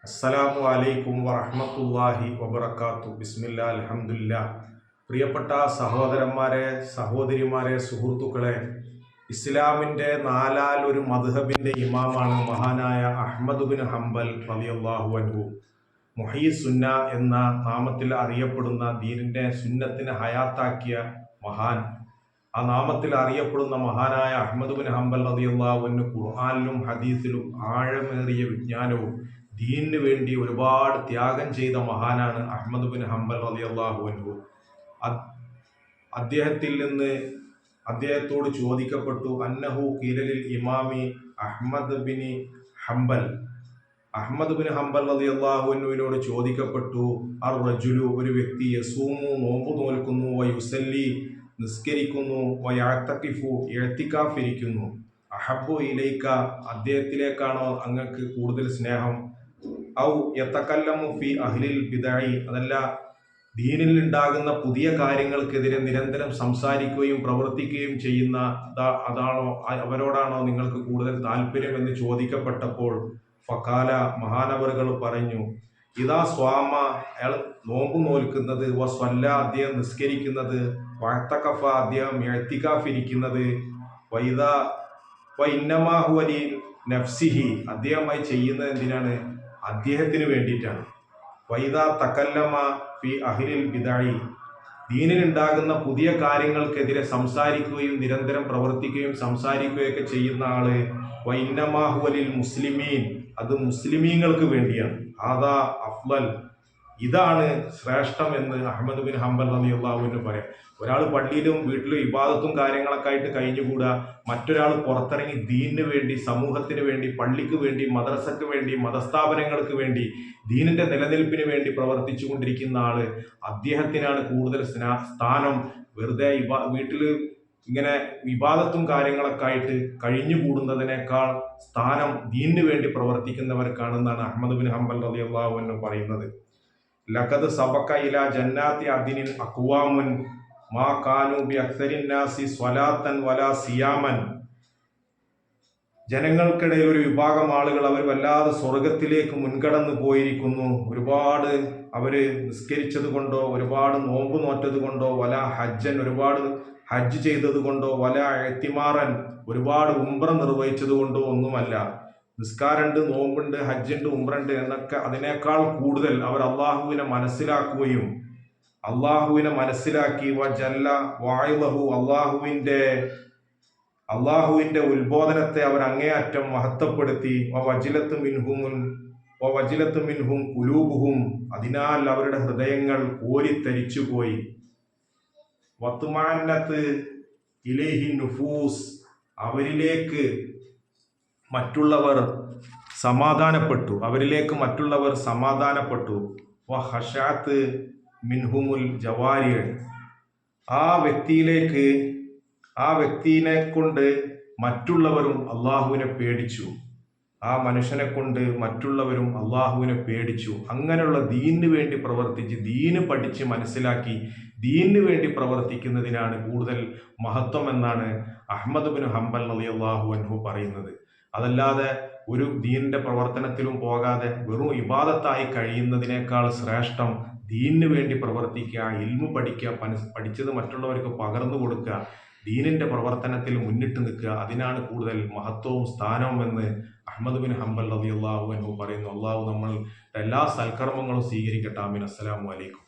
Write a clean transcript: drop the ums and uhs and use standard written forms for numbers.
അസ്സലാമു അലൈക്കും വറഹ്മത്തുള്ളാഹി വബറകാതുഹു. ബിസ്മില്ലാ അൽഹംദുലില്ലാ. പ്രിയപ്പെട്ട സഹോദരന്മാരെ, സഹോദരിമാരെ, സുഹൃത്തുക്കളെ, ഇസ്ലാമിൻ്റെ നാലാൽ ഒരു മദ്ഹബിൻ്റെ ഇമാമാണ് മഹാനായ അഹ്മദ് ബിൻ ഹംബൽ റളിയല്ലാഹു അൻഹു. മുഹയ്യി സുന്ന എന്ന നാമത്തിൽ അറിയപ്പെടുന്ന ദീനിൻ്റെ സുന്നത്തിനെ ഹയാത്താക്കിയ മഹാൻ, ആ നാമത്തിൽ അറിയപ്പെടുന്ന മഹാനായ അഹ്മദ് ബിൻ ഹംബൽ റളിയല്ലാഹു അൻഹു ഖുർആനിലും ഹദീസിലും ആഴമേറിയ വിജ്ഞാനവും ദീനിന് വേണ്ടി ഒരുപാട് ത്യാഗം ചെയ്ത മഹാനാണ് അഹ്മദ് ബിൻ ഹംബൽ റളിയല്ലാഹു അൻഹു. അദ്ദേഹത്തോട് ചോദിക്കപ്പെട്ടു, അന്നഹു ഖീലലിൽ ഇമാമി Ahmad bin Hanbal. Ahmad bin Hanbal റളിയല്ലാഹു അൻഹുവിനോട് ചോദിക്കപ്പെട്ടു, അർ റജുലു, ഒരു വ്യക്തി, യസൂമു, നോമ്പ് നോൽക്കുന്നു, വയുസല്ലി, നിസ്കരിക്കുന്നു, വയഅ്തഖിഫു, ഇഅ്തികാഫിരിക്കുന്നു, അഹബ്ബു ഇലൈക, അദ്ദേഹത്തിലേക്കാണോ അങ്ങക്ക് കൂടുതൽ സ്നേഹം? ഔ യതകല്ലമു ഫി അഹ്ലിൽ ബിദ്അ, അതല്ല ദീനിൽ ഉണ്ടാകുന്ന പുതിയ കാര്യങ്ങൾക്കെതിരെ നിരന്തരം സംസാരിക്കുകയും പ്രവർത്തിക്കുകയും ചെയ്യുന്ന അവരോടാണോ നിങ്ങൾക്ക് കൂടുതൽ താല്പര്യം എന്ന് ചോദിക്കപ്പെട്ടപ്പോൾ ഫഖാല, മഹാനവറുകൾ പറഞ്ഞു, ഇദാ സ്വാമ, അയാൾ നോമ്പ് നോൽക്കുന്നത്, വസ്വല്ല, അദ്ദേഹം നിസ്കരിക്കുന്നത്, വഅ്തഖഫ, അദ്ദേഹം ഇഅ്തികാഫിരിക്കുന്നത്, വഇന്നമാ ഹുവ ലി നഫ്സിഹി, അദ്ദേഹമായി ചെയ്യുന്നത് എന്തിനാണ്? അദ്ദേഹത്തിന് വേണ്ടിയിട്ടാണ്. വൈദാ തകല്ലമ ഫി അഹ്ലിൽ ബിദ്അ, ദീനിലുണ്ടാകുന്ന പുതിയ കാര്യങ്ങൾക്കെതിരെ സംസാരിക്കുകയും നിരന്തരം പ്രവർത്തിക്കുകയും സംസാരിക്കുകയൊക്കെ ചെയ്യുന്ന ആള്, വഇന്നമാ ഹുവ ലിൽ മുസ്ലിമീൻ, അത് മുസ്ലിമീങ്ങൾക്ക് വേണ്ടിയാണ്. ആദാ അഫ്ളൽ, ഇതാണ് ശ്രേഷ്ഠം എന്ന് അഹ്മദ് ബിൻ ഹംബൽ റളിയല്ലാഹു അൻഹു പറയാം. ഒരാൾ പള്ളിയിലും വീട്ടിലും ഇബാദത്തും കാര്യങ്ങളൊക്കെ ആയിട്ട് കഴിഞ്ഞുകൂടാ, മറ്റൊരാൾ പുറത്തിറങ്ങി ദീനിന് വേണ്ടി, സമൂഹത്തിന് വേണ്ടി, പള്ളിക്ക് വേണ്ടി, മദ്രസക്ക് വേണ്ടി, മതസ്ഥാപനങ്ങൾക്ക് വേണ്ടി, ദീനിന്റെ നിലനിൽപ്പിന് വേണ്ടി പ്രവർത്തിച്ചു കൊണ്ടിരിക്കുന്ന ആള്, അദ്ദേഹത്തിനാണ് കൂടുതൽ സ്ഥാനം. വെറുതെ വീട്ടിൽ ഇങ്ങനെ വിവാദത്തും കാര്യങ്ങളൊക്കെ ആയിട്ട് കഴിഞ്ഞുകൂടുന്നതിനേക്കാൾ സ്ഥാനം ദീനിന് വേണ്ടി പ്രവർത്തിക്കുന്നവർക്കാണെന്നാണ് അഹ്മദ് ബിൻ ഹംബൽ റളിയല്ലാഹു അൻഹു പറയുന്നത്. ലഖദ് സബക ഇലാ ജന്നാത്തി അദ്നിൻ അഖ്വാമുൻ മാ കാനൂ ബി അക്സരിൻ നാസി സ്വലാത്തൻ വലാ സിയാമൻ, ജനങ്ങൾക്കിടയിൽ ഒരു വിഭാഗം ആളുകൾ അവർ വല്ലാതെ സ്വർഗത്തിലേക്ക് മുൻകടന്നു പോയിരിക്കുന്നു. ഒരുപാട് അവര് നിസ്കരിച്ചത് കൊണ്ടോ, ഒരുപാട് നോമ്പ് നോറ്റത് കൊണ്ടോ, വല ഹജ്ജൻ, ഒരുപാട് ഹജ്ജ് ചെയ്തത് കൊണ്ടോ, വല എത്തിമാറൻ, ഒരുപാട് ഉംറ നിർവഹിച്ചത് കൊണ്ടോ ഒന്നുമല്ല. നിസ്കാരമുണ്ട്, നോമ്പുണ്ട്, ഹജ്ജുണ്ട്, ഉംറണ്ട് എന്നൊക്കെ അതിനേക്കാൾ കൂടുതൽ അവർ അള്ളാഹുവിനെ മനസ്സിലാക്കുകയും അള്ളാഹുവിനെ മനസ്സിലാക്കി വജല്ല വായുലഹു, അള്ളാഹുവിന്റെ ഉത്ബോധനത്തെ അവർ അങ്ങേയറ്റം മഹത്വപ്പെടുത്തി. വജിലത്ത് മിൻഹും ഖുലൂബുഹും, അതിനാൽ അവരുടെ ഹൃദയങ്ങൾ കോരിത്തരിച്ചുപോയി. വത്മാനത്ത് ഇലൈഹി നുഫൂസ്, അവരിലേക്ക് മറ്റുള്ളവർ സമാധാനപ്പെട്ടു. വഹശാത്ത് മിൻഹുമുൽ ജവാരിയ, ആ വ്യക്തിനെ കൊണ്ട് മറ്റുള്ളവരും അള്ളാഹുവിനെ പേടിച്ചു. ആ മനുഷ്യനെ കൊണ്ട് മറ്റുള്ളവരും അള്ളാഹുവിനെ പേടിച്ചു. അങ്ങനെയുള്ള ദീനിന് വേണ്ടി പ്രവർത്തിച്ച്, ദീന് പഠിച്ച് മനസ്സിലാക്കി ദീനിന് വേണ്ടി പ്രവർത്തിക്കുന്നതിനാണ് കൂടുതൽ മഹത്വം എന്നാണ് അഹ്മദ് ബിൻ ഹംബൽ റളിയല്ലാഹു അൻഹു പറയുന്നത്. അതല്ലാതെ ഒരു ദീനിന്റെ പ്രവർത്തനത്തിലും പോകാതെ വെറും ഇബാദത്തായി കഴിയുന്നതിനേക്കാൾ ശ്രേഷ്ഠം ദീനിന് വേണ്ടി പ്രവർത്തിക്കുക, ഇൽമു പഠിക്കുക, പഠിച്ചത് മറ്റുള്ളവർക്ക് പകർന്നു കൊടുക്കുക, ദീനിന്റെ പ്രവർത്തനത്തിൽ മുന്നിട്ട് നിൽക്കുക, അതിനാണ് കൂടുതൽ മഹത്വവും സ്ഥാനവും എന്ന് അഹ്മദ് ബിൻ ഹംബൽ റളിയല്ലാഹു അൻഹു പറയുന്നു. അള്ളാഹു നമ്മൾ എല്ലാ സൽക്കർമ്മങ്ങളും സ്വീകരിക്കട്ടെ. ആമീൻ. അസ്സലാമു അലൈക്കും.